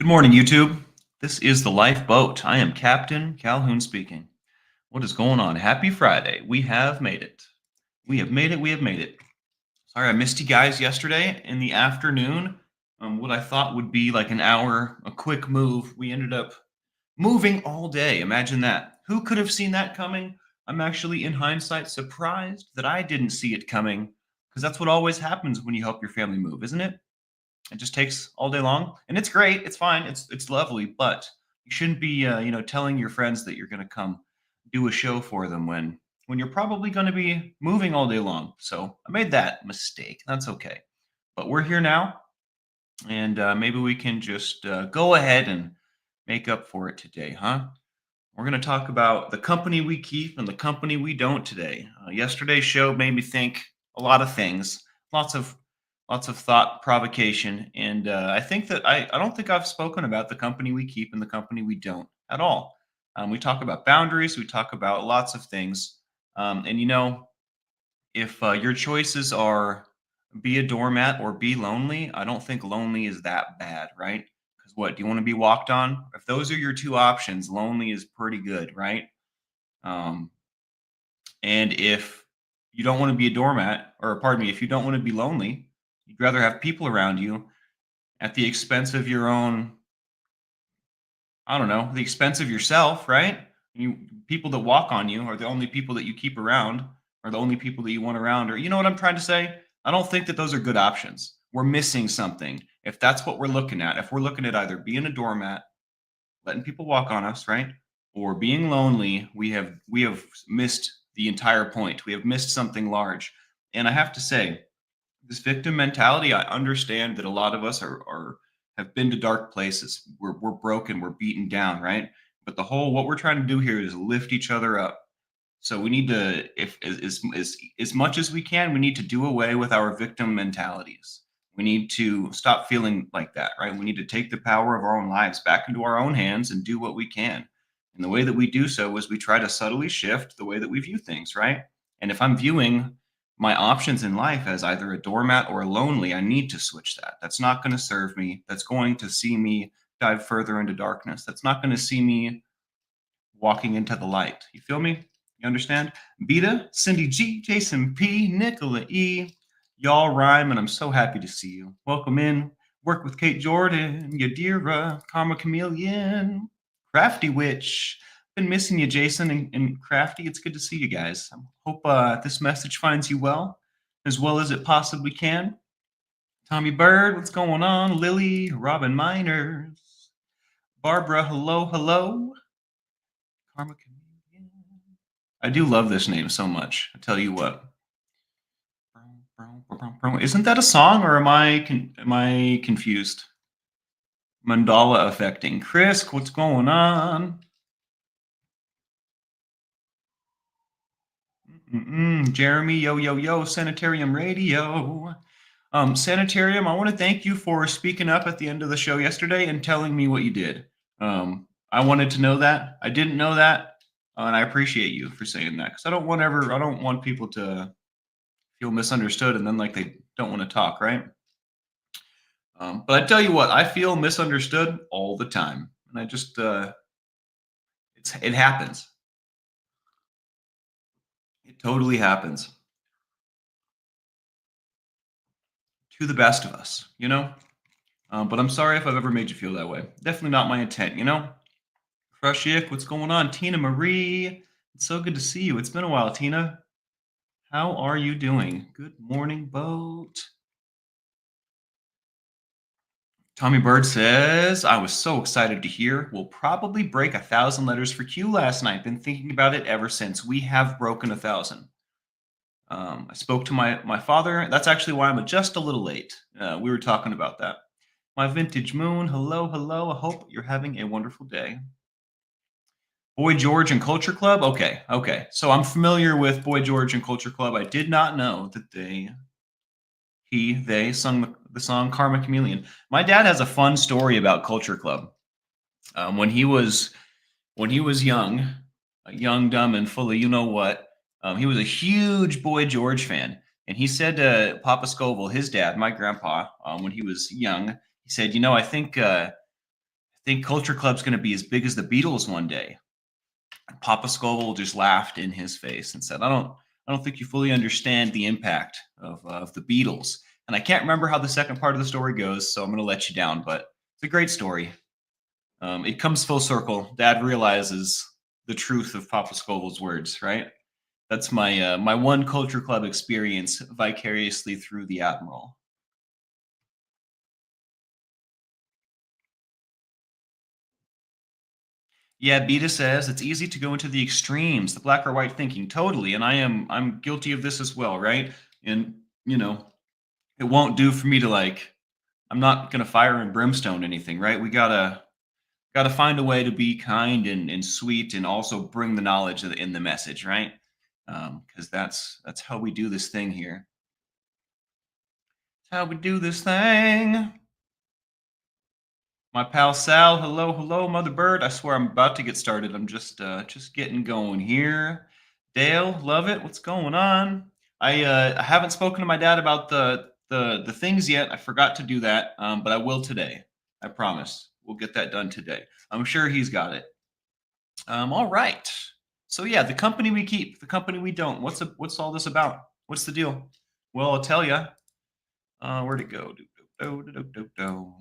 Good morning, YouTube. This is the Lifeboat. I am Captain Calhoun speaking. What is going on? Happy Friday. We have made it. We have made it. We have made it. Sorry, I missed you guys yesterday in the afternoon. What I thought would be like an hour, a quick move, we ended up moving all day. Imagine that. Who could have seen that coming? I'm actually, in hindsight, surprised that I didn't see it coming because that's what always happens when you help your family move, isn't it? It just takes all day long, and it's great. It's fine. It's lovely, but you shouldn't be, telling your friends that you're going to come do a show for them when you're probably going to be moving all day long. So I made that mistake. That's okay. But we're here now, and maybe we can just go ahead and make up for it today, huh? We're going to talk about the company we keep and the company we don't today. Yesterday's show made me think a lot of things, lots of lots of thought provocation, and I think that I don't think I've spoken about the company we keep and the company we don't at all. We talk about boundaries, we talk about lots of things, and if your choices are be a doormat or be lonely, I don't think lonely is that bad, right? Because what do you want to be walked on? If those are your two options, lonely is pretty good, right? Um, and if you don't want to be a doormat, or pardon me, if you don't want to be lonely, you'd rather have people around you at the expense of your own, I don't know, the expense of yourself, right? You people that walk on you are the only people that you keep around, are the only people that you want around, or you know what I'm trying to say? I don't think that those are good options. We're missing something. If that's what we're looking at, if we're looking at either being a doormat, letting people walk on us, right? Or being lonely, we have missed the entire point. We have missed something large. And I have to say, this victim mentality, I understand that a lot of us are have been to dark places. We're broken, we're beaten down, right? But the whole what we're trying to do here is lift each other up. So we need to, if as much as we can, we need to do away with our victim mentalities. We need to stop feeling like that, right? We need to take the power of our own lives back into our own hands and do what we can. And the way that we do so is we try to subtly shift the way that we view things, right? And if I'm viewing my options in life as either a doormat or a lonely, I need to switch that. That's not going to serve me. That's going to see me dive further into darkness. That's not going to see me walking into the light. You feel me? You understand? Beta, Cindy G, Jason P, Nicola E. Y'all rhyme, and I'm so happy to see you. Welcome in. Work with Kate Jordan, Yadira, Karma Chameleon, Crafty Witch. Been missing you, Jason and Crafty. It's good to see you guys. I hope this message finds you as well as it possibly can. Tommy Bird, what's going on? Lily, Robin Miners, Barbara, hello, hello. Karma Chameleon. I do love this name so much. I tell you what. Isn't that a song, or am I confused? Mandala affecting. Chris, what's going on? Jeremy, yo yo yo, Sanitarium Radio. Sanitarium, I want to thank you for speaking up at the end of the show yesterday and telling me what you did. I wanted to know that. I didn't know that, and I appreciate you for saying that because I don't want people to feel misunderstood and then like they don't want to talk, right? But I tell you what, I feel misunderstood all the time, and I just it happens. It totally happens to the best of us, you know. But I'm sorry if I've ever made you feel that way. Definitely not my intent, you know. Crushik, what's going on? Tina Marie, it's so good to see you. It's been a while, Tina. How are you doing? Good morning, boat. Tommy Bird says, I was so excited to hear. We'll probably break 1,000 letters for Q last night. Been thinking about it ever since. We have broken 1,000. I spoke to my father. That's actually why I'm just a little late. We were talking about that. My vintage moon. Hello, hello. I hope you're having a wonderful day. Boy George and Culture Club. Okay, okay. So I'm familiar with Boy George and Culture Club. I did not know that they sung the song Karma Chameleon. My dad has a fun story about Culture Club. When he was young, dumb, and full of you know what, he was a huge Boy George fan, and he said to Papa Scoville, his dad, my grandpa, when he was young, he said, I think Think Culture Club's going to be as big as the Beatles one day. Papa Scoble just laughed in his face and said, I don't think you fully understand the impact of the Beatles. And I can't remember how the second part of the story goes, so I'm going to let you down, but it's a great story. It comes full circle. Dad realizes the truth of Papa Scoble's words, right? That's my one Culture Club experience vicariously through the Admiral. Yeah, Beta says it's easy to go into the extremes, the black or white thinking. Totally, and I'm guilty of this as well, right? And you know, it won't do for me to like. I'm not gonna fire and brimstone anything, right? We gotta find a way to be kind and sweet, and also bring the knowledge in the message, right? Because that's how we do this thing here. It's how we do this thing. My pal Sal, hello, hello, Mother Bird. I swear I'm about to get started. I'm just getting going here. Dale, love it. What's going on? I haven't spoken to my dad about the things yet. I forgot to do that, but I will today. I promise. We'll get that done today. I'm sure he's got it. All right. So yeah, the company we keep, the company we don't. What's all this about? What's the deal? Well, I'll tell you. Where'd it go?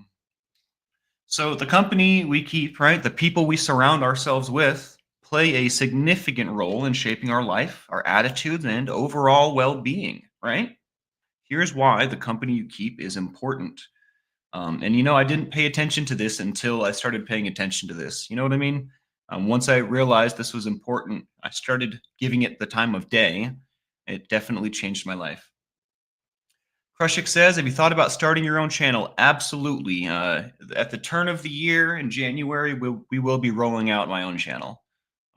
So the company we keep, right, the people we surround ourselves with play a significant role in shaping our life, our attitudes, and overall well-being, right? Here's why the company you keep is important. And I didn't pay attention to this until I started paying attention to this. You know what I mean? Once I realized this was important, I started giving it the time of day. It definitely changed my life. Krushik says, have you thought about starting your own channel? Absolutely. At the turn of the year in January, we will be rolling out my own channel.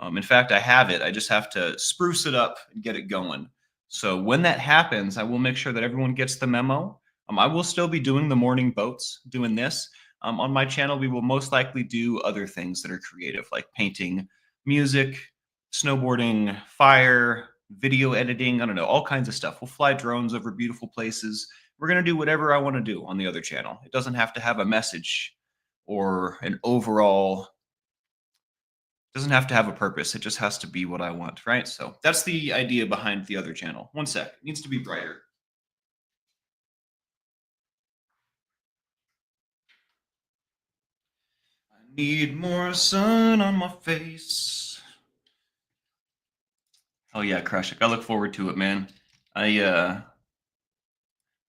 In fact, I have it. I just have to spruce it up and get it going. So when that happens, I will make sure that everyone gets the memo. I will still be doing the morning boats, doing this. On my channel, we will most likely do other things that are creative, like painting, music, snowboarding, fire, video editing. I don't know, all kinds of stuff. We'll fly drones over beautiful places. We're going to do whatever I want to do on the other channel. It doesn't have to have a message or an overall, doesn't have to have a purpose. It just has to be what I want, right? So that's the idea behind the other channel. One sec. It needs to be brighter. I need more sun on my face. Oh yeah, Crush it. I look forward to it, man. I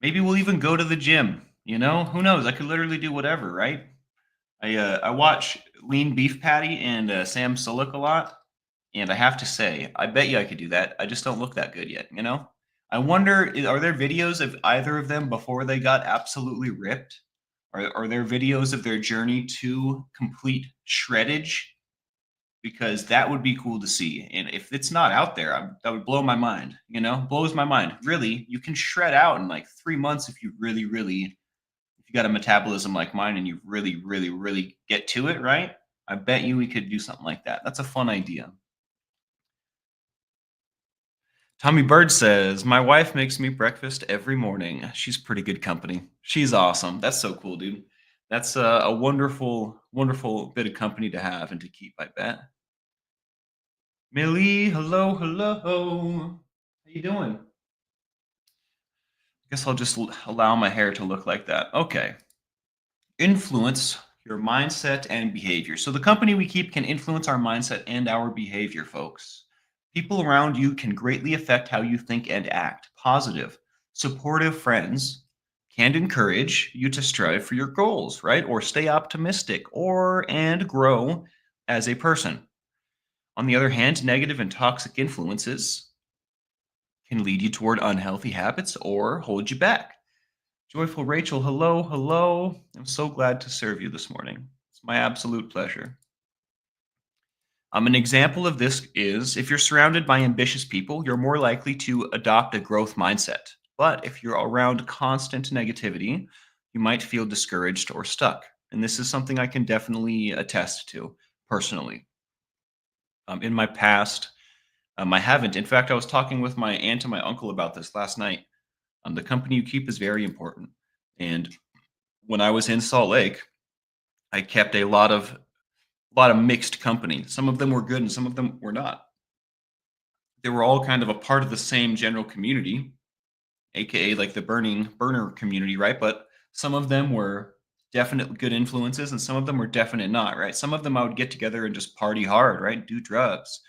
maybe we'll even go to the gym. Who knows? I could literally do whatever, right? I watch Lean Beef Patty and Sam Sulek a lot, and I have to say, I bet you I could do that. I just don't look that good yet. I wonder, are there videos of either of them before they got absolutely ripped? Are there videos of their journey to complete shreddage? Because that would be cool to see. And if it's not out there, that would blow my mind. Blows my mind. Really, you can shred out in like 3 months if you really, really, if you got a metabolism like mine and you really, really, really get to it, right? I bet you we could do something like that. That's a fun idea. Tommy Bird says, my wife makes me breakfast every morning. She's pretty good company. She's awesome. That's so cool, dude. That's a wonderful, wonderful bit of company to have and to keep, I bet. Millie, hello, hello. How you doing? I guess I'll just allow my hair to look like that. Okay. Influence your mindset and behavior. So the company we keep can influence our mindset and our behavior, folks. People around you can greatly affect how you think and act. Positive, supportive friends can encourage you to strive for your goals, right? Or stay optimistic and grow as a person. On the other hand, negative and toxic influences can lead you toward unhealthy habits or hold you back. Joyful Rachel, hello, hello. I'm so glad to serve you this morning. It's my absolute pleasure. An example of this is if you're surrounded by ambitious people, you're more likely to adopt a growth mindset. But if you're around constant negativity, you might feel discouraged or stuck. And this is something I can definitely attest to personally. In my past, I haven't. In fact, I was talking with my aunt and my uncle about this last night. The company you keep is very important. And when I was in Salt Lake, I kept a lot of mixed company. Some of them were good and some of them were not. They were all kind of a part of the same general community, aka like the burner community, right? But some of them were definite good influences and some of them were definite not, right? Some of them I would get together and just party hard, right? Do drugs,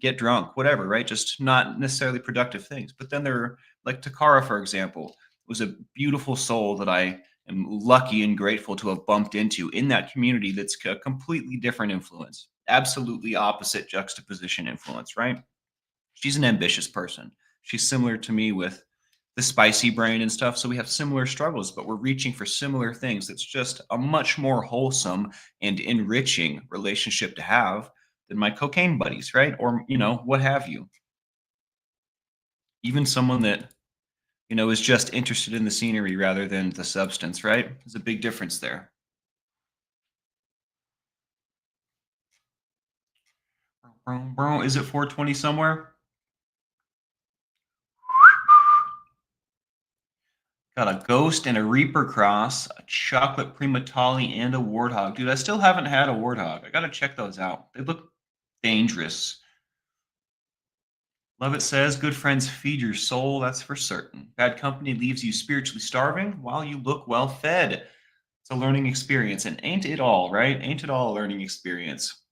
get drunk, whatever, right? Just not necessarily productive things. But then there were like Takara, for example, was a beautiful soul that I am lucky and grateful to have bumped into in that community that's a completely different influence, absolutely opposite juxtaposition influence, right? She's an ambitious person. She's similar to me with the spicy brain and stuff. So we have similar struggles, but we're reaching for similar things. It's just a much more wholesome and enriching relationship to have than my cocaine buddies, right? Or, what have you. Even someone that, is just interested in the scenery rather than the substance, right? There's a big difference there. Is it 420 somewhere? Got a ghost and a reaper cross, a chocolate primatali, and a warthog. Dude, I still haven't had a warthog. I gotta check those out. They look dangerous. Love it says, good friends feed your soul, that's for certain. Bad company leaves you spiritually starving while you look well fed. It's a learning experience, and ain't it all, right? Ain't it all a learning experience?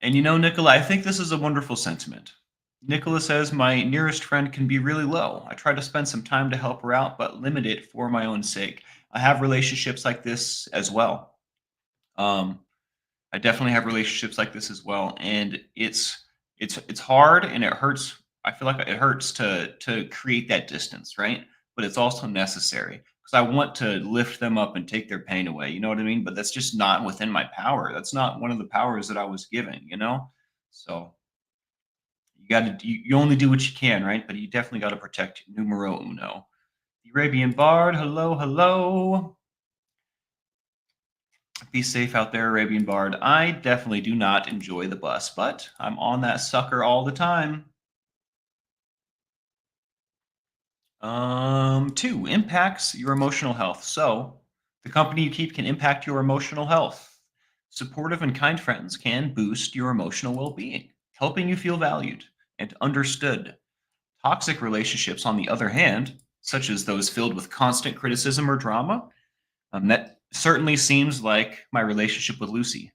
And Nicola, I think this is a wonderful sentiment. Nicola says, my nearest friend can be really low. I try to spend some time to help her out, but limit it for my own sake. I have relationships like this as well. Um, I definitely have relationships like this as well, and it's hard and it hurts. I feel like it hurts to create that distance, right? But it's also necessary because I want to lift them up and take their pain away. You know what I mean? But that's just not within my power. That's not one of the powers that I was given. So you only do what you can, right? But you definitely got to protect numero uno. The Arabian Bard, hello, hello. Be safe out there, Arabian Bard. I definitely do not enjoy the bus, but I'm on that sucker all the time. Two, impacts your emotional health. So, the company you keep can impact your emotional health. Supportive and kind friends can boost your emotional well being, helping you feel valued and understood. Toxic relationships, on the other hand, such as those filled with constant criticism or drama, that certainly seems like my relationship with Lucy,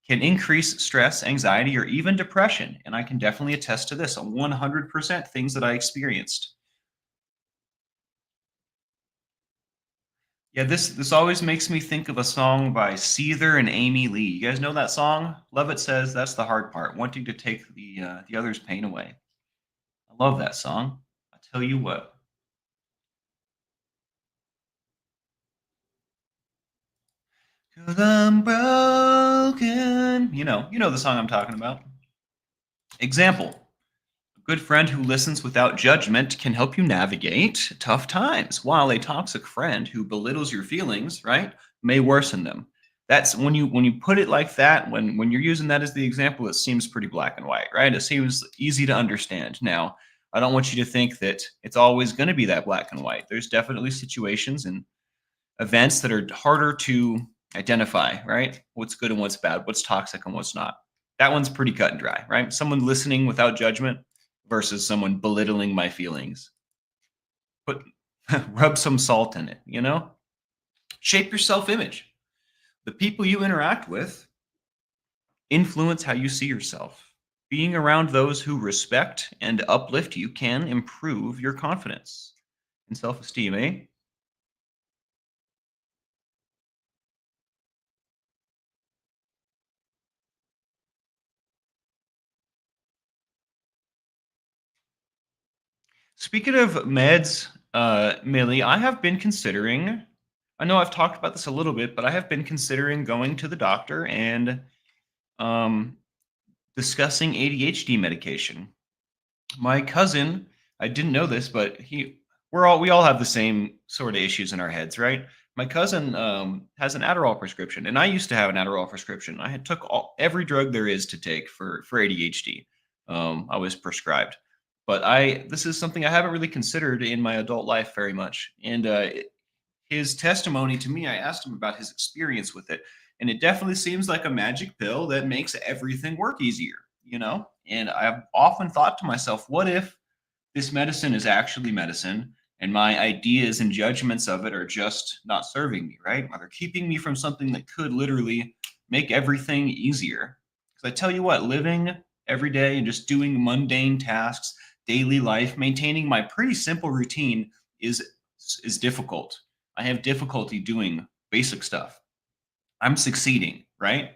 can increase stress, anxiety, or even depression. And I can definitely attest to this 100% things that I experienced. Yeah, this always makes me think of a song by Seether and Amy Lee. You guys know that song? Love It says that's the hard part, wanting to take the other's pain away. I love that song. I tell you what. 'Cause I'm broken. You know the song I'm talking about. Example. A good friend who listens without judgment can help you navigate tough times, while a toxic friend who belittles your feelings, right, may worsen them. That's when you put it like that, when you're using that as the example, it seems pretty black and white, right? It seems easy to understand. Now, I don't want you to think that it's always going to be that black and white. There's definitely situations and events that are harder to identify, right? What's good and what's bad, what's toxic and what's not. That one's pretty cut and dry, right? Someone listening without judgment versus someone belittling my feelings. Put rub some salt in it. Shape your self-image. The people you interact with influence how you see yourself. Being around those who respect and uplift you can improve your confidence and self-esteem, eh? Speaking of meds, Millie, I have been considering. I know I've talked about this a little bit, but I have been considering going to the doctor and um, discussing ADHD medication. My cousin, I didn't know this, but we all have the same sort of issues in our heads, right? My cousin has an Adderall prescription, and I used to have an Adderall prescription. I had took every drug there is to take for ADHD. I was prescribed. But this is something I haven't really considered in my adult life very much. And his testimony to me, I asked him about his experience with it, and it definitely seems like a magic pill that makes everything work easier, you know? And I've often thought to myself, what if this medicine is actually medicine and my ideas and judgments of it are just not serving me, right? Or they're keeping me from something that could literally make everything easier. Because I tell you what, living every day and just doing mundane tasks, daily life, maintaining my pretty simple routine is difficult. I have difficulty doing basic stuff. I'm succeeding, right?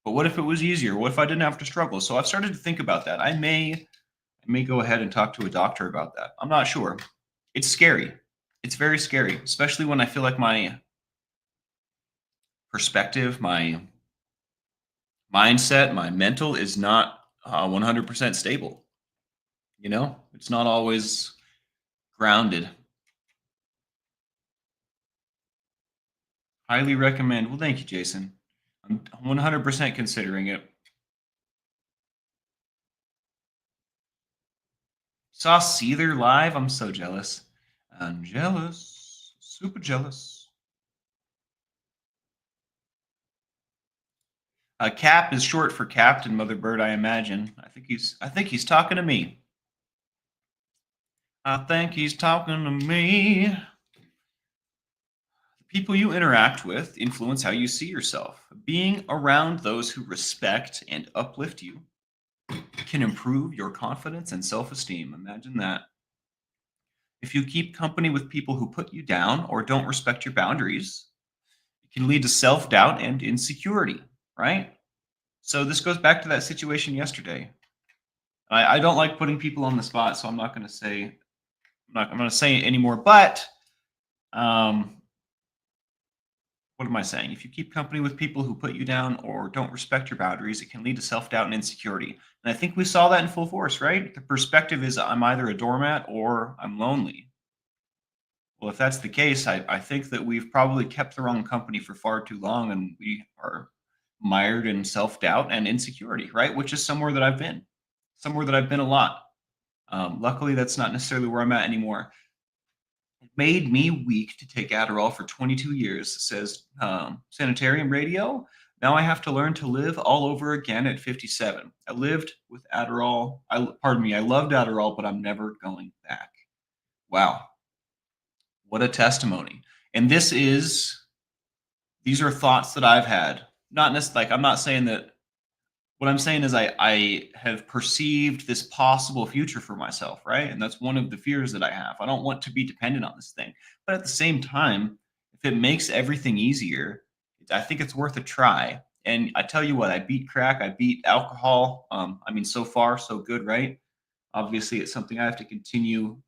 But what if it was easier? What if I didn't have to struggle? So I've started to think about that. I may go ahead and talk to a doctor about that. I'm not sure. It's scary. It's very scary, especially when I feel like my perspective, my mindset, my mental is not 100% stable. You know, it's not always grounded. Highly recommend. Well, thank you, Jason. I'm 100% considering it. Saw Seether live. I'm so jealous. I'm jealous. Super jealous. Cap is short for Captain Mother Bird, I imagine. I think he's talking to me. I think he's talking to me. The people you interact with influence how you see yourself. Being around those who respect and uplift you can improve your confidence and self-esteem. Imagine that. If you keep company with people who put you down or don't respect your boundaries, it can lead to self-doubt and insecurity, right? So this goes back to that situation yesterday. I don't like putting people on the spot, so I'm going to say it anymore. But um, what am I saying? If you keep company with people who put you down or don't respect your boundaries, it can lead to self doubt and insecurity. And I think we saw that in full force, right? The perspective is I'm either a doormat or I'm lonely. Well, if that's the case, I think that we've probably kept the wrong company for far too long and we are mired in self doubt and insecurity, right? Which is somewhere that I've been a lot. Luckily, that's not necessarily where I'm at anymore. It made me weak to take Adderall for 22 years, says Sanitarium Radio. Now I have to learn to live all over again at 57. I lived with Adderall. Pardon me, I loved Adderall, but I'm never going back. Wow, what a testimony. And these are thoughts that I've had. Not necessarily, like, I'm not saying that. What I'm saying is I have perceived this possible future for myself, right? And that's one of the fears that I have. I don't want to be dependent on this thing. But at the same time, if it makes everything easier, I think it's worth a try. And I tell you what, I beat crack, I beat alcohol. I mean, so far, so good, right? Obviously, it's something I have to continue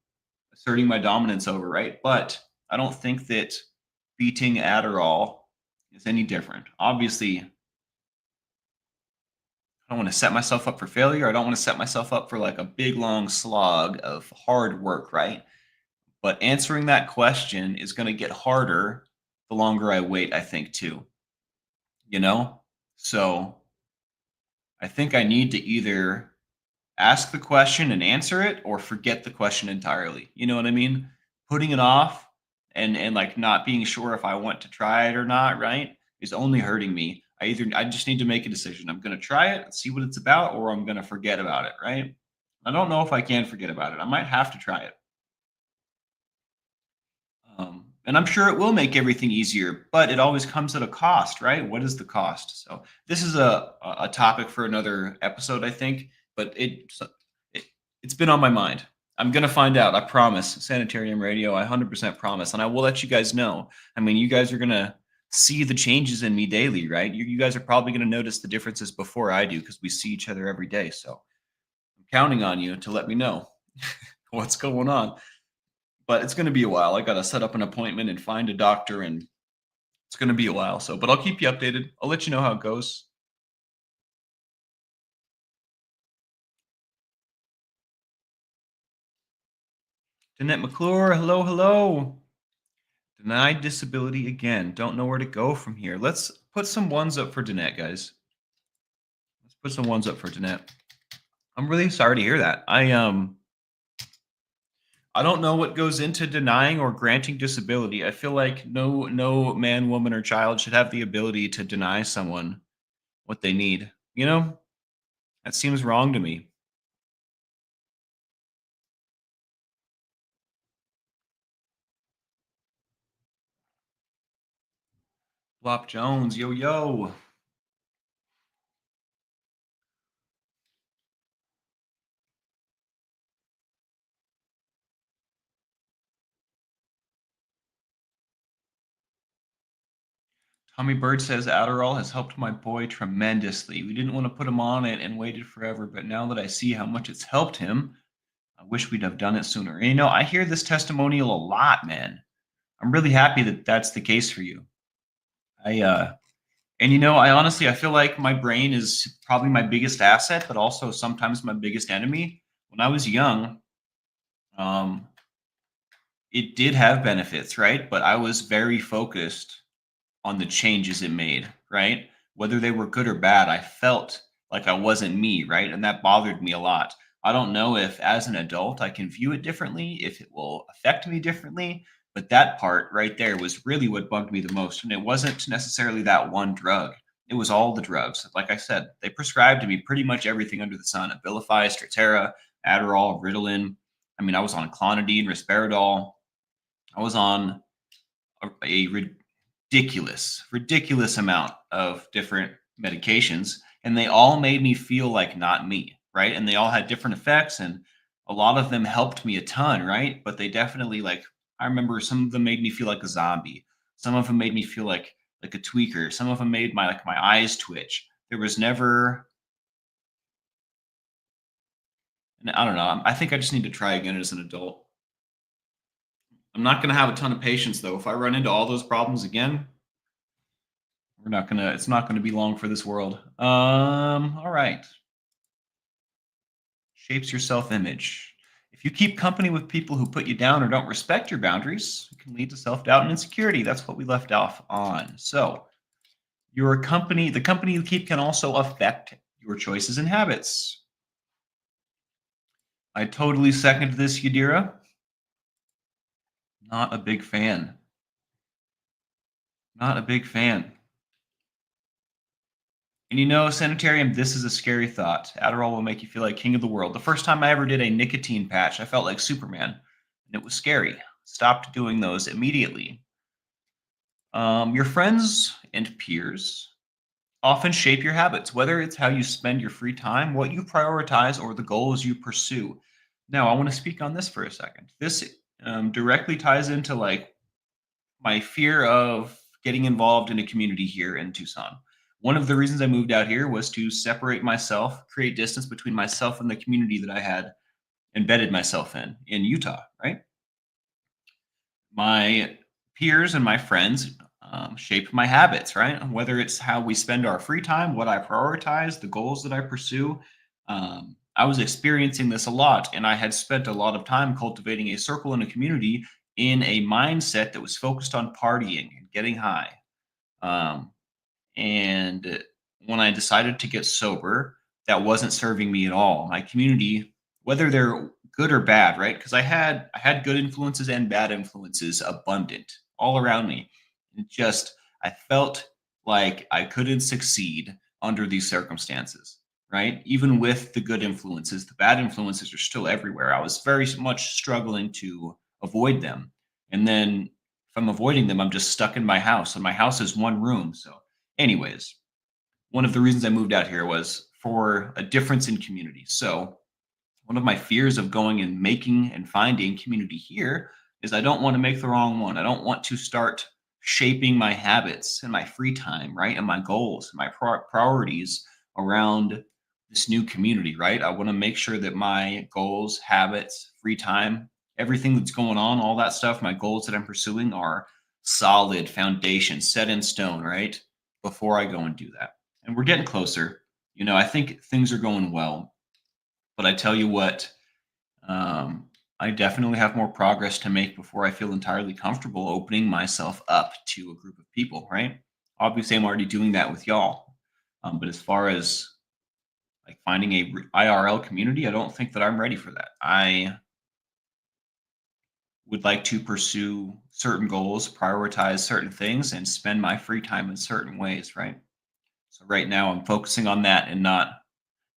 asserting my dominance over, right? But I don't think that beating Adderall is any different. Obviously, I don't want to set myself up for failure. I don't want to set myself up for like a big long slog of hard work, right? But answering that question is going to get harder the longer I wait, I think, too. You know? So I think I need to either ask the question and answer it or forget the question entirely. You know what I mean? Putting it off and like not being sure if I want to try it or not, right? Is only hurting me. I just need to make a decision. I'm going to try it and see what it's about or I'm going to forget about it, right? I don't know if I can forget about it. I might have to try it. And I'm sure it will make everything easier, but it always comes at a cost, right? What is the cost? So this is a topic for another episode, I think, but it it's been on my mind. I'm gonna find out. I promise. Sanitarium Radio. I 100% promise, and I will let you guys know. I mean, you guys are gonna see the changes in me daily, right? You guys are probably gonna notice the differences before I do because we see each other every day. So I'm counting on you to let me know what's going on. But it's going to be a while. I got to set up an appointment and find a doctor, and it's going to be a while. So, but I'll keep you updated. I'll let you know how it goes. Danette McClure, hello, hello. Denied disability again. Don't know where to go from here. Let's put some ones up for Danette, guys. Let's put some ones up for Danette. I'm really sorry to hear that. I don't know what goes into denying or granting disability. I feel like no man, woman, or child should have the ability to deny someone what they need. You know, that seems wrong to me. Flop Jones, yo yo. Tommy Bird says Adderall has helped my boy tremendously. We didn't want to put him on it and waited forever, but now that I see how much it's helped him, I wish we'd have done it sooner. And, I hear this testimonial a lot, man. I'm really happy that that's the case for you. I And I honestly I feel like my brain is probably my biggest asset, but also sometimes my biggest enemy. When I was young, um, it did have benefits, right? But I was very focused on the changes it made, right? Whether they were good or bad, I felt like I wasn't me, right? And that bothered me a lot. I don't know if as an adult I can view it differently, if it will affect me differently, but that part right there was really what bugged me the most. And it wasn't necessarily that one drug. It was all the drugs. Like I said, they prescribed to me pretty much everything under the sun: Abilify, Strattera, Adderall, Ritalin. I mean, I was on clonidine, risperidol. I was on a ridiculous amount of different medications, and they all made me feel like not me, right? And they all had different effects, and a lot of them helped me a ton, right? But they definitely, like, I remember some of them made me feel like a zombie. Some of them made me feel like a tweaker. Some of them made my eyes twitch. There was never, and I don't know. I think I just need to try again as an adult. I'm not going to have a ton of patience though. If I run into all those problems again, we're not gonna. It's not gonna be long for this world. All right. Shapes your self-image. If you keep company with people who put you down or don't respect your boundaries, it can lead to self-doubt and insecurity. That's what we left off on. So, the company you keep can also affect your choices and habits. I totally second this, Yadira. Not a big fan. Not a big fan. And sanitarium, this is a scary thought. Adderall will make you feel like king of the world. The first time I ever did a nicotine patch, I felt like Superman, and it was scary. Stopped doing those immediately. Your friends and peers often shape your habits, whether it's how you spend your free time, what you prioritize, or the goals you pursue. Now, I want to speak on this for a second. This directly ties into like my fear of getting involved in a community here in Tucson. One of the reasons I moved out here was to separate myself, create distance between myself and the community that I had embedded myself in Utah, right? My peers and my friends shape my habits, right? Whether it's how we spend our free time, what I prioritize, the goals that I pursue. I was experiencing this a lot, and I had spent a lot of time cultivating a circle and a community in a mindset that was focused on partying and getting high. Um, and when I decided to get sober, that wasn't serving me at all. My community, whether they're good or bad, right? Because I had good influences and bad influences abundant all around me. It just I felt like I couldn't succeed under these circumstances, right? Even with the good influences, the bad influences are still everywhere. I was very much struggling to avoid them. And then if I'm avoiding them, I'm just stuck in my house. And my house is one room. So anyways, one of the reasons I moved out here was for a difference in community. So, one of my fears of going and making and finding community here is I don't want to make the wrong one. I don't want to start shaping my habits and my free time, right? And my goals, my priorities around this new community, right? I want to make sure that my goals, habits, free time, everything that's going on, all that stuff, my goals that I'm pursuing are solid foundation, set in stone, right? Before I go and do that. And we're getting closer. I think things are going well, but I tell you what, um, I definitely have more progress to make before I feel entirely comfortable opening myself up to a group of people, right? Obviously, I'm already doing that with y'all. But as far as like finding a IRL community, I don't think that I'm ready for that. would like to pursue certain goals, prioritize certain things, and spend my free time in certain ways, right? So right now I'm focusing on that and not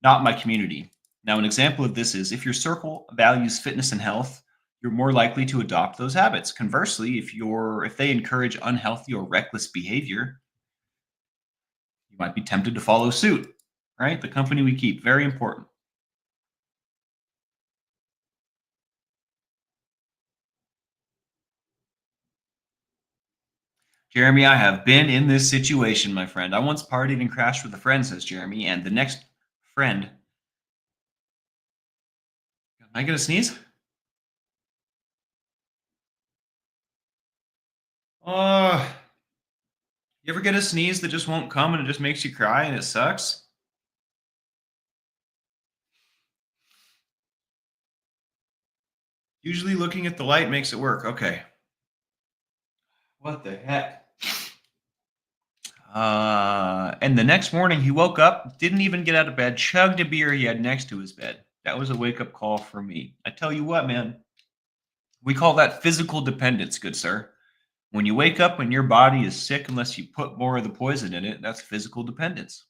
my community. Now, an example of this is if your circle values fitness and health, you're more likely to adopt those habits. Conversely, if they encourage unhealthy or reckless behavior, you might be tempted to follow suit, right? The company we keep, very important. Jeremy, I have been in this situation, my friend. I once partied and crashed with a friend, says Jeremy, and the next friend. Am I going to sneeze? Oh, you ever get a sneeze that just won't come and it just makes you cry and it sucks? Usually looking at the light makes it work. Okay. What the heck? And the next morning he woke up, didn't even get out of bed, chugged a beer he had next to his bed. That was a wake up call for me. I tell you what, man, we call that physical dependence, good sir. When you wake up and your body is sick unless you put more of the poison in it, that's physical dependence.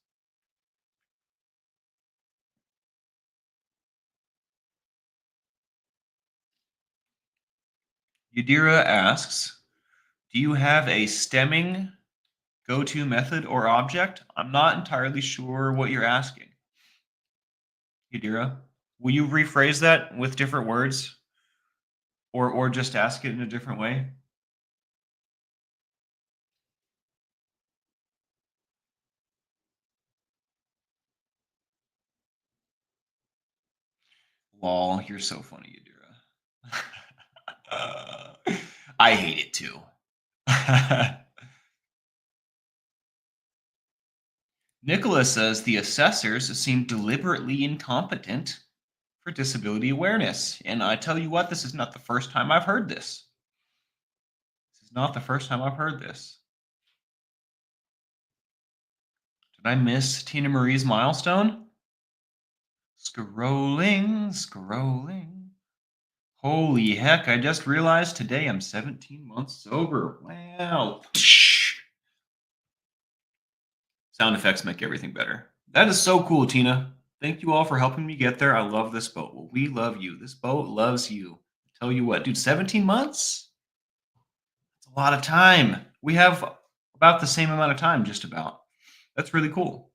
Yadira asks, do you have a stemming go-to method or object? I'm not entirely sure what you're asking. Yadira, will you rephrase that with different words or just ask it in a different way? Lol, you're so funny, Yadira. I hate it too. Nicholas says the assessors seem deliberately incompetent for disability awareness. And I tell you what, this is not the first time I've heard this. This is not the first time I've heard this. Did I miss Tina Marie's milestone? Scrolling. Holy heck, I just realized today I'm 17 months sober. Wow. Sound effects make everything better. That is so cool, Tina. Thank you all for helping me get there. I love this boat. Well, we love you. This boat loves you. Tell you what, dude, 17 months? That's a lot of time. We have about the same amount of time, just about. That's really cool.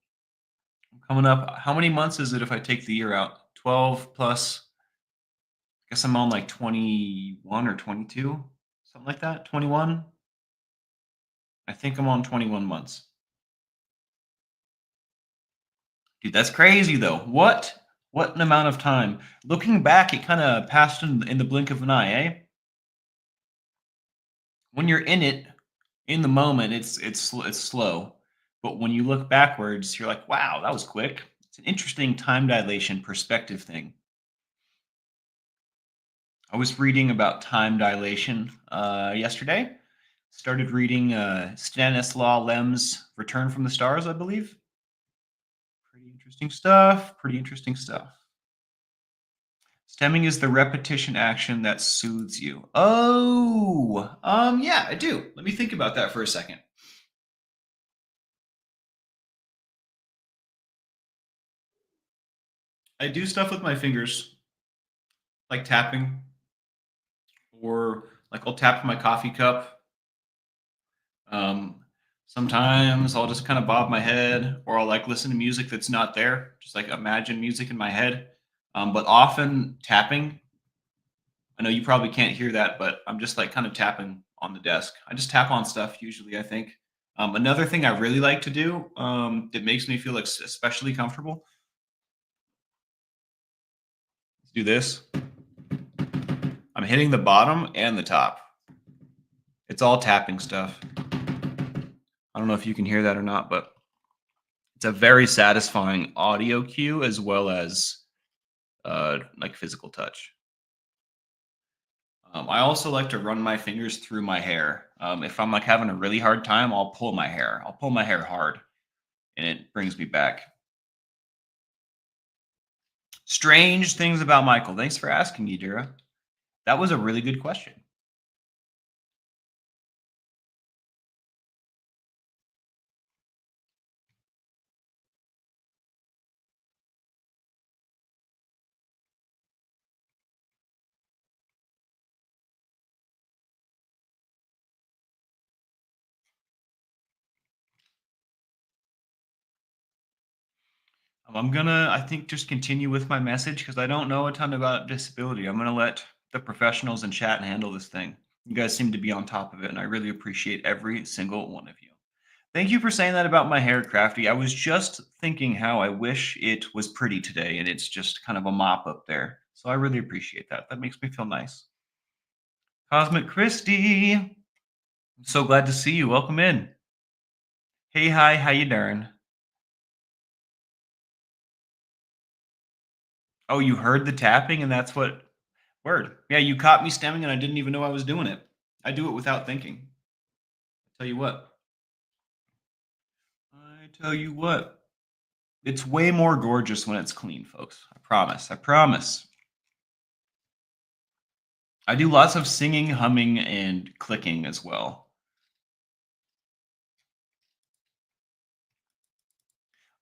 I'm coming up. How many months is it if I take the year out? 12 plus. I guess I'm on like 21 or 22, something like that. 21. I think I'm on 21 months. Dude, that's crazy though. What an amount of time. Looking back, it kind of passed in the blink of an eye, eh? When you're in it, in the moment, it's slow. But when you look backwards, you're like, wow, that was quick. It's an interesting time dilation perspective thing. I was reading about time dilation yesterday. Started reading Stanislaw Lem's Return from the Stars, I believe. Pretty interesting stuff. Pretty interesting stuff. Stemming is the repetition action that soothes you. Oh, yeah, I do. Let me think about that for a second. I do stuff with my fingers, like tapping, or like I'll tap my coffee cup. Um, Sometimes I'll just kind of bob my head, or I'll like listen to music that's not there, just like imagine music in my head. But often tapping. I know you probably can't hear that, but I'm just like kind of tapping on the desk. I just tap on stuff usually, I think. Another thing I really like to do that makes me feel like especially comfortable is do this. I'm hitting the bottom and the top. It's all tapping stuff. I don't know if you can hear that or not, but it's a very satisfying audio cue as well as like physical touch. I also like to run my fingers through my hair. If I'm like having a really hard time, I'll pull my hair. I'll pull my hair hard, and it brings me back. Strange things about Michael. Thanks for asking, Yadira. That was a really good question. I'm gonna, I think, just continue with my message because I don't know a ton about disability. I'm gonna let the professionals in chat handle this thing. You guys seem to be on top of it, and I really appreciate every single one of you. Thank you for saying that about my hair, Crafty. I was just thinking how I wish it was pretty today, and it's just kind of a mop up there. So I really appreciate that. That makes me feel nice. Cosmic Christie, I'm so glad to see you. Welcome in. Hey, hi, how you doing? Oh, you heard the tapping, and that's what. Word. Yeah, you caught me stemming, and I didn't even know I was doing it. I do it without thinking. Tell you what. I tell you what. It's way more gorgeous when it's clean, folks. I promise. I promise. I do lots of singing, humming, and clicking as well.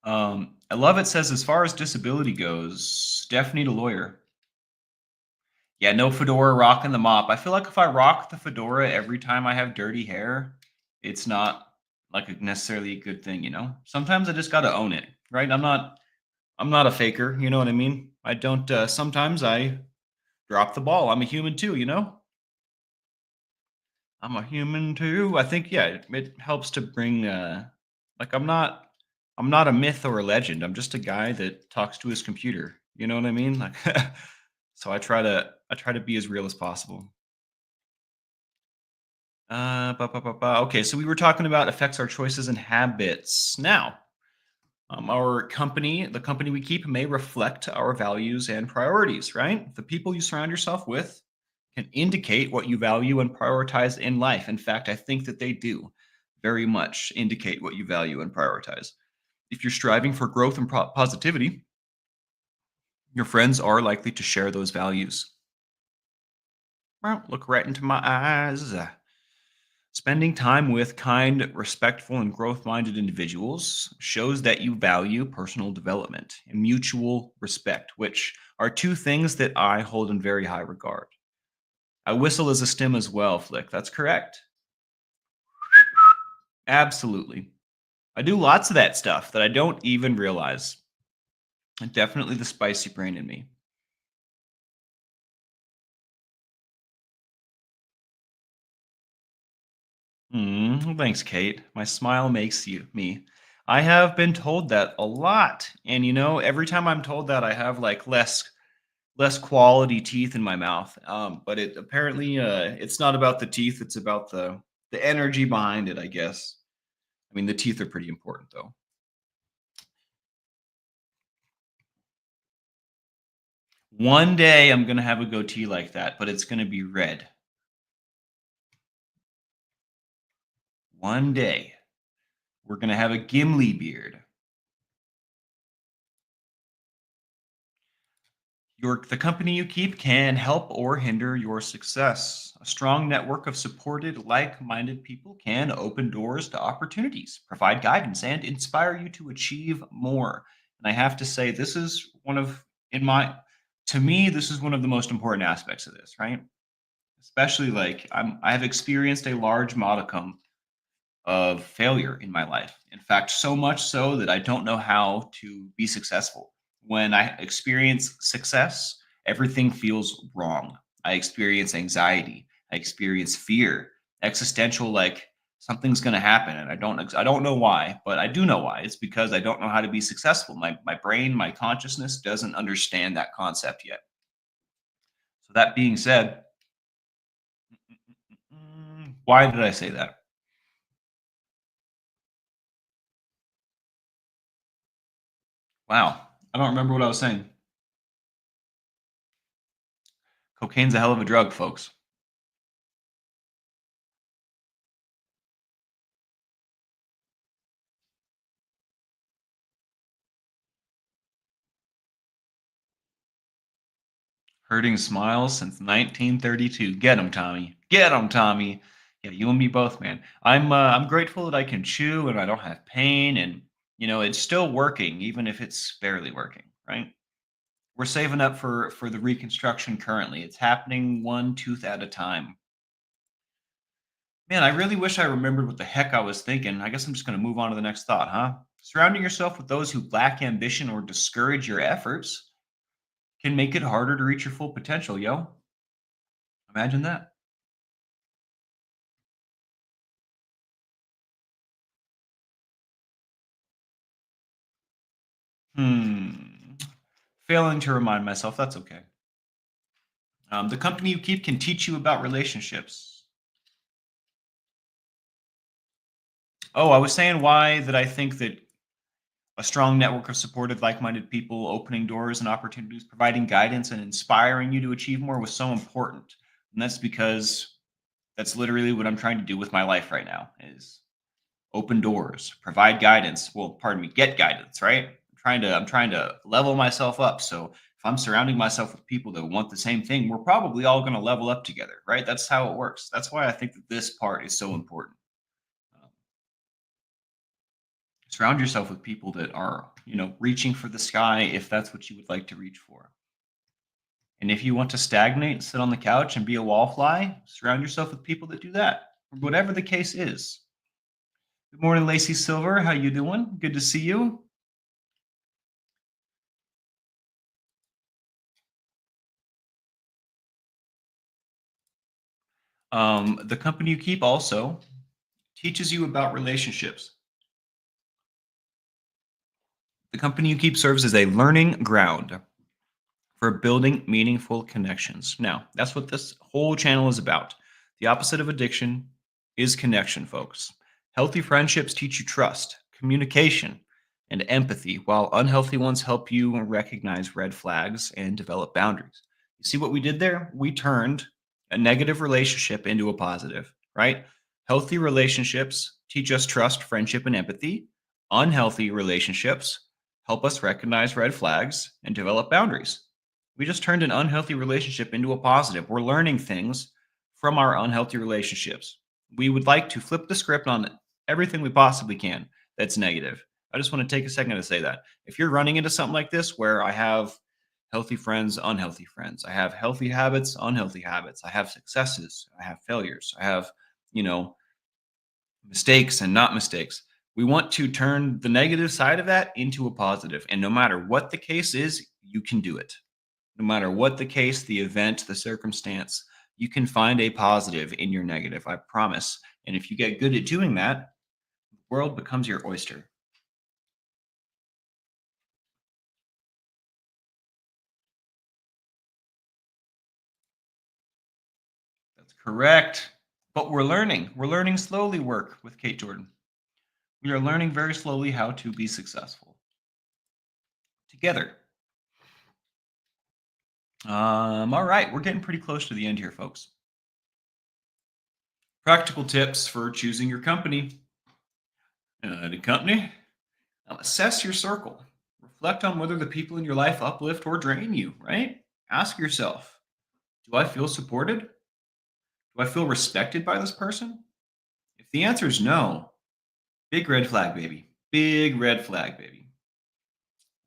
I love it says, as far as disability goes, Steph need a lawyer. Yeah, no fedora rocking the mop. I feel like if I rock the fedora every time I have dirty hair, it's not like necessarily a good thing, you know? Sometimes I just got to own it, right? I'm not a faker, you know what I mean? I don't sometimes I drop the ball. I'm a human too, you know? I'm a human too. I think yeah, it helps to bring like I'm not a myth or a legend. I'm just a guy that talks to his computer. You know what I mean? Like so I try to be as real as possible. Okay, so we were talking about affects our choices and habits. Now, our company, the company we keep, may reflect our values and priorities, right? The people you surround yourself with can indicate what you value and prioritize in life. In fact, I think that they do very much indicate what you value and prioritize. If you're striving for growth and positivity, your friends are likely to share those values. Well, look right into my eyes. Spending time with kind, respectful, and growth minded individuals shows that you value personal development and mutual respect, which are two things that I hold in very high regard. I whistle as a stim as well, Flick. That's correct. Absolutely. I do lots of that stuff that I don't even realize. And definitely the spicy brain in me. Thanks, Kate. My smile makes you me. I have been told that a lot. And every time I'm told that I have like less quality teeth in my mouth. But it apparently it's not about the teeth, it's about the energy behind it, I guess. I mean, the teeth are pretty important though. One day I'm gonna have a goatee like that, but it's gonna be red. One day we're gonna have a Gimli beard. The company you keep can help or hinder your success. A strong network of supported, like-minded people can open doors to opportunities, provide guidance, and inspire you to achieve more. And I have to say, this is one of in my to me, this is one of the most important aspects of this, right? Especially like I have experienced a large modicum of failure in my life. In fact, so much so that I don't know how to be successful. When I experience success, everything feels wrong. I experience anxiety, I experience fear, existential like something's going to happen and I don't know why, but I do know why. It's because I don't know how to be successful. My brain, my consciousness doesn't understand that concept yet. So that being said, why did I say that? Wow. I don't remember what I was saying. Cocaine's a hell of a drug, folks. Hurting smiles since 1932. Get him, Tommy. Get him, Tommy. Yeah, you and me both, man. I'm grateful that I can chew and I don't have pain, and it's still working, even if it's barely working. Right? We're saving up for the reconstruction currently. It's happening one tooth at a time. Man, I really wish I remembered what the heck I was thinking. I guess I'm just gonna move on to the next thought, huh? Surrounding yourself with those who lack ambition or discourage your efforts can make it harder to reach your full potential, yo. Imagine that. Hmm. Failing to remind myself, that's okay. The company you keep can teach you about relationships. Oh, I was saying why that I think that a strong network of supportive, like minded people opening doors and opportunities, providing guidance and inspiring you to achieve more was so important. And that's because that's literally what I'm trying to do with my life right now is open doors, provide guidance. Well, pardon me, get guidance, right? I'm trying to level myself up. So if I'm surrounding myself with people that want the same thing, we're probably all going to level up together, right? That's how it works. That's why I think that this part is so important. Um, Surround yourself with people that are, reaching for the sky if that's what you would like to reach for. And if you want to stagnate, sit on the couch and be a wallfly, surround yourself with people that do that. Whatever the case is. Good morning, Lacey Silver. How you doing? Good to see you. The company you keep also teaches you about relationships. The company you keep serves as a learning ground for building meaningful connections. Now, that's what this whole channel is about. The opposite of addiction is connection, folks. Healthy friendships teach you trust, communication, and empathy, while unhealthy ones help you recognize red flags and develop boundaries. You see what we did there? We turned a negative relationship into a positive, right? Healthy relationships teach us trust, friendship, and empathy. Unhealthy relationships help us recognize red flags and develop boundaries. We just turned an unhealthy relationship into a positive. We're learning things from our unhealthy relationships. We would like to flip the script on everything we possibly can that's negative. I just want to take a second to say that. If you're running into something like this where I have healthy friends, unhealthy friends, I have healthy habits, unhealthy habits, I have successes, I have failures, I have, you know, mistakes and not mistakes. We want to turn the negative side of that into a positive. And no matter what the case is, you can do it. No matter what the case, the event, the circumstance, you can find a positive in your negative, I promise. And if you get good at doing that, the world becomes your oyster. That's correct. But we're learning. We're learning slowly work with Kate Jordan. We are learning very slowly how to be successful together. All right, we're getting pretty close to the end here, folks. Practical tips for choosing your company. The company, assess your circle. Reflect on whether the people in your life uplift or drain you, right? Ask yourself, do I feel supported? Do I feel respected by this person? If the answer is no, big red flag, baby. Big red flag, baby.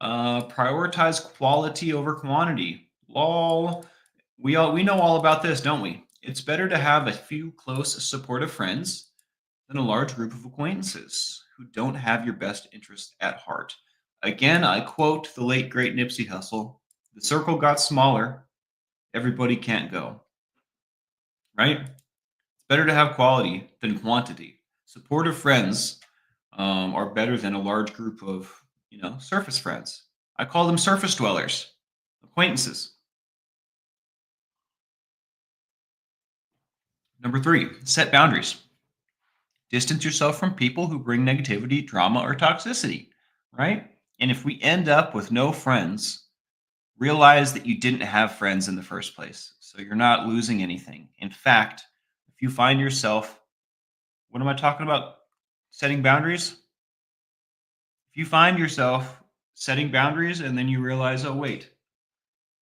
Prioritize quality over quantity. Lol. We know all about this, don't we? It's better to have a few close, supportive friends than a large group of acquaintances who don't have your best interest at heart. Again, I quote the late great Nipsey Hussle: "The circle got smaller. Everybody can't go." Right? It's better to have quality than quantity. Supportive friends are better than a large group of surface friends. I call them surface dwellers, acquaintances. Number three, set boundaries. Distance yourself from people who bring negativity, drama, or toxicity, right? And if we end up with no friends, realize that you didn't have friends in the first place. So you're not losing anything. In fact, if you find yourself, what am I talking about? Setting boundaries? If you find yourself setting boundaries and then you realize, oh, wait,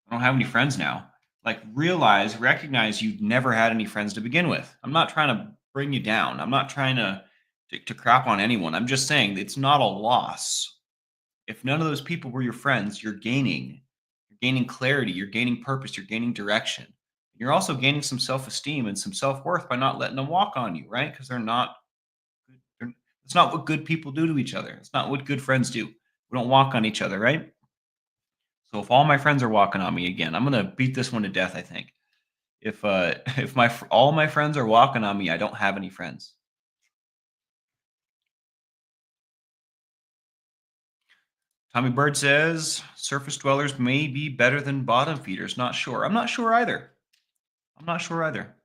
I don't have any friends now. Like recognize you never had any friends to begin with. I'm not trying to bring you down. I'm not trying to crap on anyone. I'm just saying it's not a loss. If none of those people were your friends, you're gaining. You're gaining clarity, you're gaining purpose, you're gaining direction. You're also gaining some self-esteem and some self-worth by not letting them walk on you, right? Because they're not good. It's not what good people do to each other. It's not what good friends do. We don't walk on each other, right? So if all my friends are walking on me again, I'm gonna beat this one to death. I think if if all my friends are walking on me, I don't have any friends. Tommy Bird says surface dwellers may be better than bottom feeders. Not sure. I'm not sure either. I'm not sure either.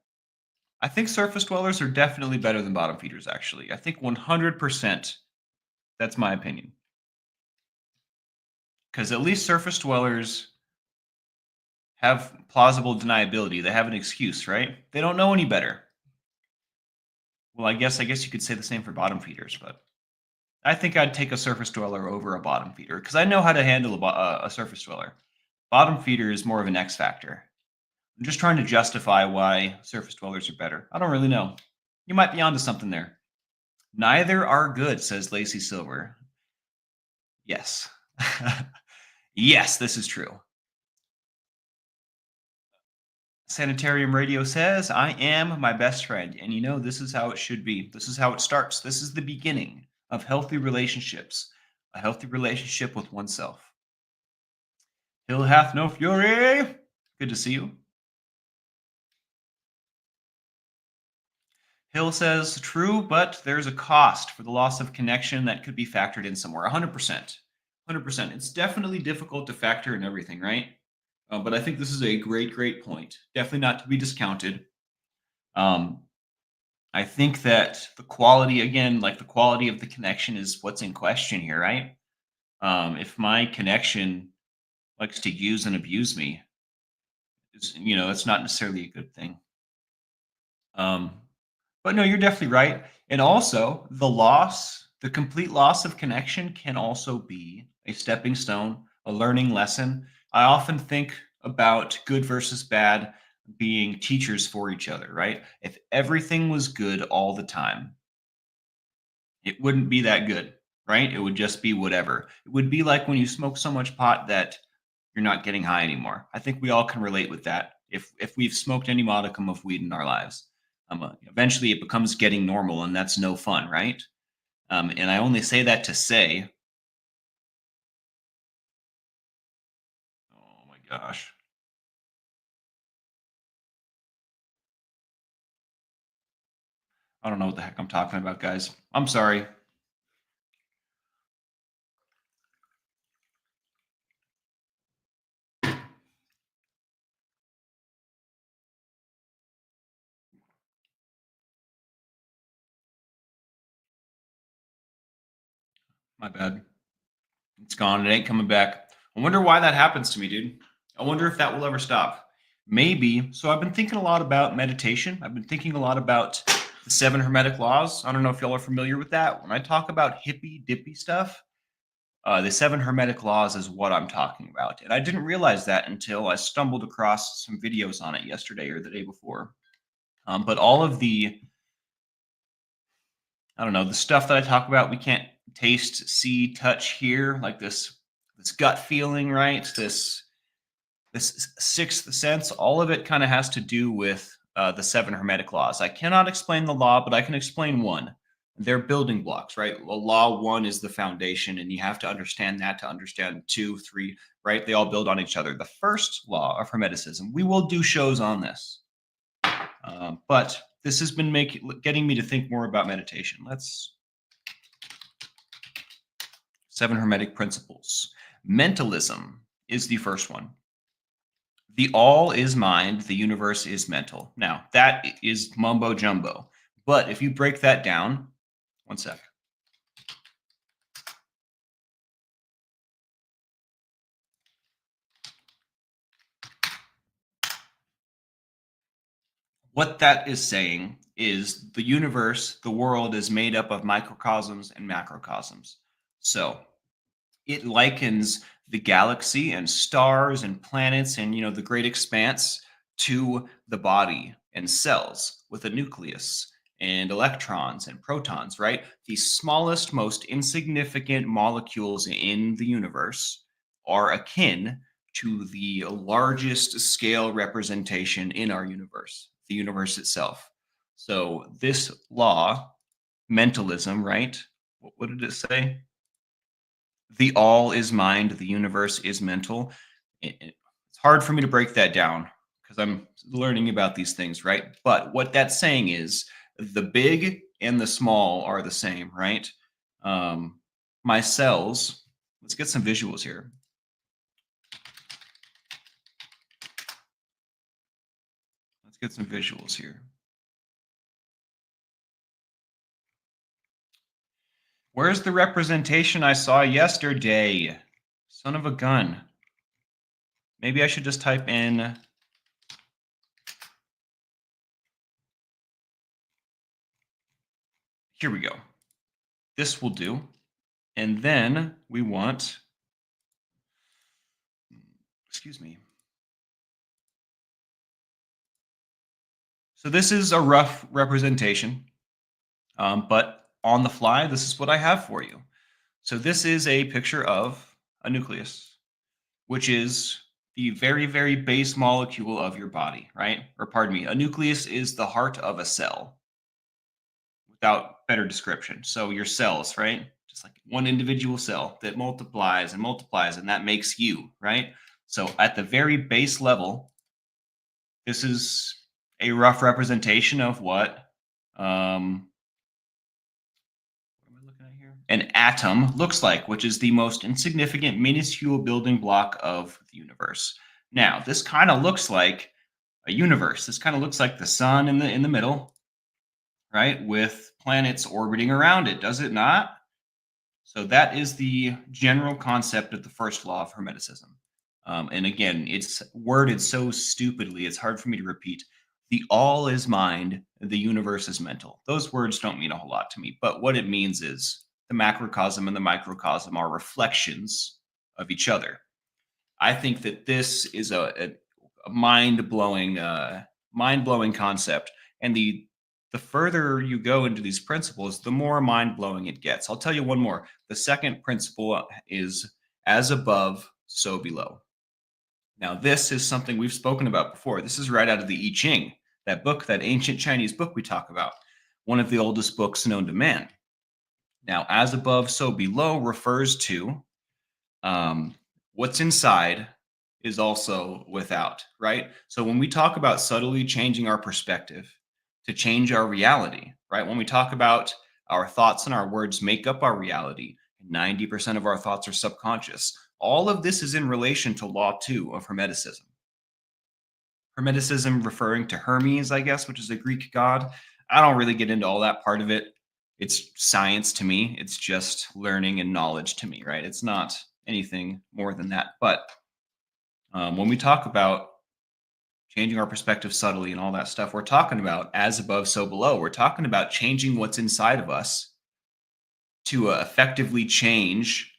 I think surface dwellers are definitely better than bottom feeders, actually. I think 100%. That's my opinion. Because at least surface dwellers have plausible deniability. They have an excuse, right? They don't know any better. Well, I guess you could say the same for bottom feeders, but I think I'd take a surface dweller over a bottom feeder because I know how to handle a surface dweller. Bottom feeder is more of an X factor. I'm just trying to justify why surface dwellers are better. I don't really know. You might be onto something there. Neither are good, says Lacey Silver. Yes. Yes, this is true. Sanitarium Radio says, I am my best friend. And you know, this is how it should be. This is how it starts. This is the beginning of healthy relationships, a healthy relationship with oneself. Hill hath no fury. Good to see you. Hill says, true, but there's a cost for the loss of connection that could be factored in somewhere. 100%. 100%. It's definitely difficult to factor in everything, right? But I think this is a great, great point. Definitely not to be discounted. Um, I think that the quality, again, like the quality of the connection is what's in question here, right? If my connection likes to use and abuse me, it's not necessarily a good thing. Um, but no, you're definitely right. And also, the complete loss of connection can also be a stepping stone, a learning lesson. I often think about good versus bad being teachers for each other, right? If everything was good all the time, it wouldn't be that good, right? It would just be whatever. It would be like when you smoke so much pot that you're not getting high anymore. I think we all can relate with that. If we've smoked any modicum of weed in our lives, eventually it becomes getting normal, and that's no fun, right? And I only say that to say, oh my gosh, I don't know what the heck I'm talking about, guys. I'm sorry. My bad. It's gone. It ain't coming back. I wonder why that happens to me, dude. I wonder if that will ever stop. Maybe. So I've been thinking a lot about meditation. I've been thinking a lot about the seven Hermetic laws. I don't know if y'all are familiar with that. When I talk about hippy dippy stuff, the seven Hermetic laws is what I'm talking about. And I didn't realize that until I stumbled across some videos on it yesterday or the day before. But all of I don't know, the stuff that I talk about, we can't taste, see, touch, hear, like this gut feeling, right? This sixth sense, all of it kind of has to do with the seven Hermetic laws. I cannot explain the law, but I can explain one. They're building blocks, right? Well, law one is the foundation, and you have to understand that to understand two, three, right? They all build on each other. The first law of Hermeticism, we will do shows on this. But this has been getting me to think more about meditation. Let's seven Hermetic principles. Mentalism is the first one. The all is mind, the universe is mental. Now, that is mumbo jumbo. But if you break that down, one sec. What that is saying is the universe, the world is made up of microcosms and macrocosms. So it likens the galaxy and stars and planets and the great expanse to the body and cells with a nucleus and electrons and protons, right? The smallest, most insignificant molecules in the universe are akin to the largest scale representation in our universe, the universe itself. So this law, mentalism, right? what did it say? The all is mind, the universe is mental. It's hard for me to break that down because I'm learning about these things, right? But what that's saying is the big and the small are the same, right? Um, my cells, let's get some visuals here. Let's get some visuals here. Where's the representation I saw yesterday? Son of a gun. Maybe I should just type in. Here we go. This will do. And then we want, excuse me. So this is a rough representation, but on the fly, this is what I have for you. So this is a picture of a nucleus, which is the very, very base molecule of your body, right? Or pardon me, a nucleus is the heart of a cell without better description. So your cells, right? Just like one individual cell that multiplies and multiplies, and that makes you, right? So at the very base level, this is a rough representation of what am I looking at here? An atom looks like, which is the most insignificant, minuscule building block of the universe. Now, this kind of looks like a universe. This kind of looks like the sun in the middle, right? With planets orbiting around it, does it not? So that is the general concept of the first law of Hermeticism. And again, it's worded so stupidly, it's hard for me to repeat. The all is mind, the universe is mental. Those words don't mean a whole lot to me, but what it means is the macrocosm and the microcosm are reflections of each other. I think that this is a mind-blowing concept, and the further you go into these principles, the more mind-blowing it gets. I'll tell you one more. The second principle is as above, so below. Now, this is something we've spoken about before. This is right out of the I Ching, that book, that ancient Chinese book we talk about, one of the oldest books known to man. Now, as above, so below refers to what's inside is also without, right? So when we talk about subtly changing our perspective to change our reality, right? When we talk about our thoughts and our words make up our reality, 90% of our thoughts are subconscious. All of this is in relation to law 2 of Hermeticism. Hermeticism referring to Hermes, I guess, which is a Greek god. I don't really get into all that part of it. It's science to me. It's just learning and knowledge to me, right? It's not anything more than that. But when we talk about changing our perspective subtly and all that stuff, we're talking about as above, so below. We're talking about changing what's inside of us to effectively change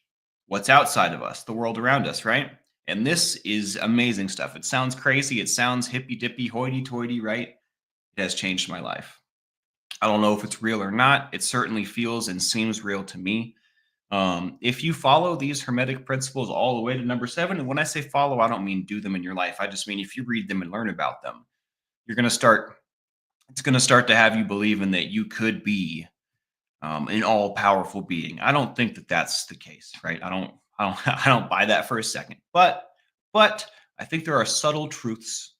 what's outside of us, the world around us, right? And this is amazing stuff. It sounds crazy. It sounds hippy dippy, hoity toity, right? It has changed my life. I don't know if it's real or not. It certainly feels and seems real to me. If you follow these Hermetic principles all the way to number 7, and when I say follow, I don't mean do them in your life. I just mean if you read them and learn about them, you're going to start, it's going to start to have you believe in that you could be an all-powerful being. I don't think that that's the case, right? I don't I don't buy that for a second. But I think there are subtle truths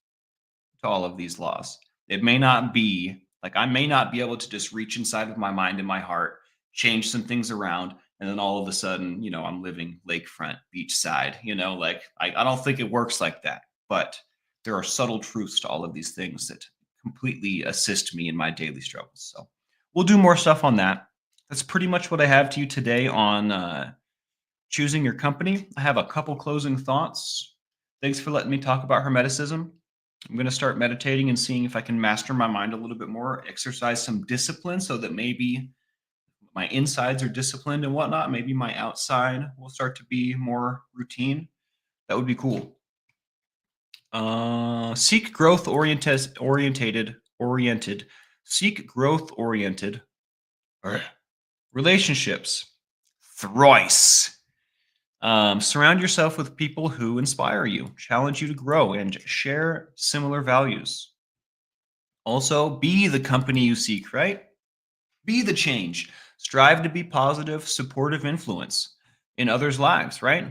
to all of these laws. It may not be like I may not be able to just reach inside of my mind and my heart, change some things around, and then all of a sudden, I'm living lakefront, beachside, like I don't think it works like that. But there are subtle truths to all of these things that completely assist me in my daily struggles. So we'll do more stuff on that. That's pretty much what I have to you today on choosing your company. I have a couple closing thoughts. Thanks for letting me talk about Hermeticism. I'm going to start meditating and seeing if I can master my mind a little bit more, exercise some discipline so that maybe my insides are disciplined and whatnot. Maybe my outside will start to be more routine. That would be cool. Seek growth oriented. Seek growth oriented relationships. Thrice. Surround yourself with people who inspire you, challenge you to grow, and share similar values. Also, be the company you seek, right? Be the change. Strive to be positive, supportive influence in others' lives, right?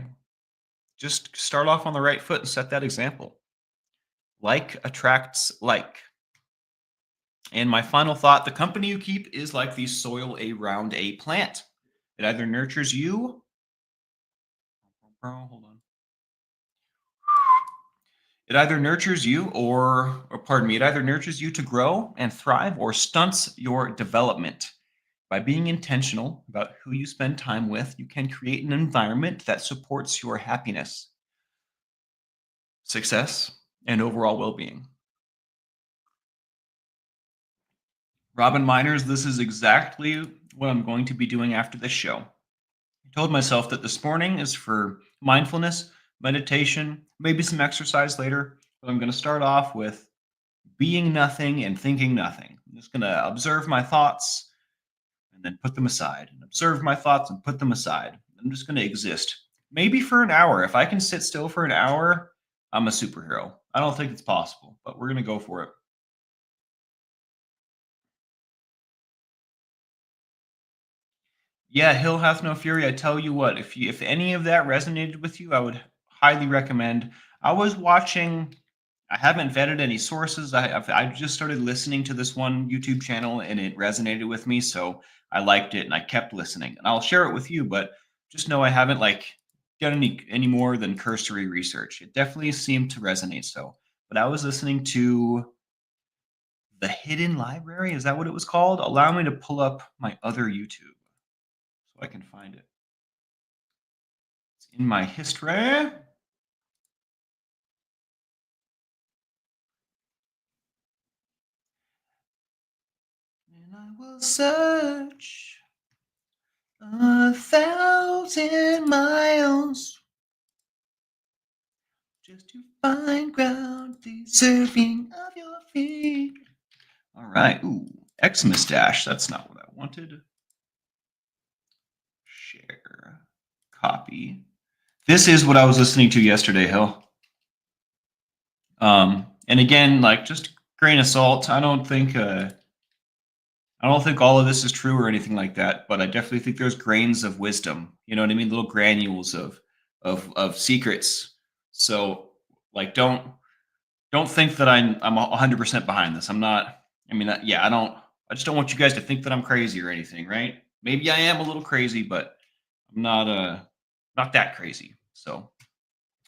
Just start off on the right foot and set that example. Like attracts like. And my final thought, the company you keep is like the soil around a plant. It either nurtures you. Hold on. It either nurtures you or pardon me, it either nurtures you to grow and thrive or stunts your development. By being intentional about who you spend time with, you can create an environment that supports your happiness, success, and overall well being. Robin Miners, this is exactly what I'm going to be doing after this show. I told myself that this morning is for mindfulness, meditation, maybe some exercise later, but I'm going to start off with being nothing and thinking nothing. I'm just going to observe my thoughts and then put them aside, and observe my thoughts and put them aside. I'm just going to exist. Maybe for an hour. If I can sit still for an hour, I'm a superhero. I don't think it's possible, but we're going to go for it. Yeah, Hill hath no fury. I tell you what, if any of that resonated with you, I would highly recommend. I was watching. I haven't vetted any sources. I just started listening to this one YouTube channel, and it resonated with me, so I liked it, and I kept listening. And I'll share it with you, but just know I haven't done any more than cursory research. It definitely seemed to resonate. So, but I was listening to the Hidden Library. Is that what it was called? Allow me to pull up my other YouTube so I can find it. It's in my history. And I will search 1,000 miles just to find ground deserving of your feet. All right. Ooh, Xmas dash. That's not what I wanted. Share. Copy. This is what I was listening to yesterday, Hill. And again, just grain of salt. I don't think all of this is true or anything like that, but I definitely think there's grains of wisdom. You know what I mean? Little granules of secrets. So don't think that I'm 100% behind this. I'm not. I mean, yeah, I don't. I just don't want you guys to think that I'm crazy or anything, right? Maybe I am a little crazy, but I'm not that crazy. So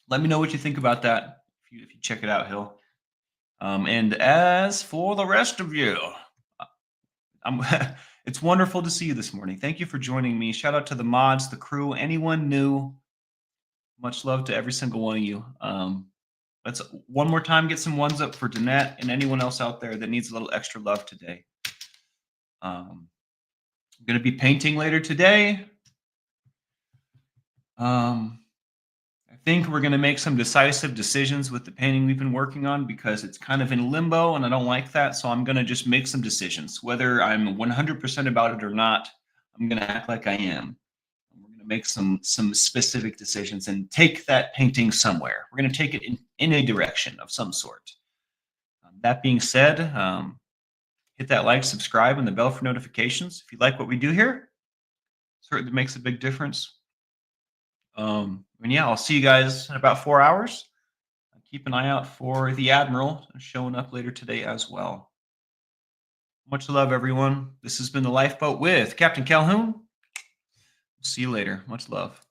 let me know what you think about that if you check it out, Hill. And as for the rest of you, it's wonderful to see you this morning. Thank you for joining me. Shout out to the mods, the crew, anyone new. Much love to every single one of you. Let's one more time get some ones up for Danette and anyone else out there that needs a little extra love today. I'm going to be painting later today. I think we're going to make some decisive decisions with the painting we've been working on because it's kind of in limbo and I don't like that. So I'm going to just make some decisions. Whether I'm 100% about it or not, I'm going to act like I am. We're going to make some specific decisions and take that painting somewhere. We're going to take it in a direction of some sort. That being said, hit that like, subscribe, and the bell for notifications. If you like what we do here, certainly makes a big difference. And yeah, I'll see you guys in about 4 hours. Keep an eye out for the Admiral showing up later today as well. Much love, everyone. This has been The Lifeboat with Captain Calhoun. See you later. Much love.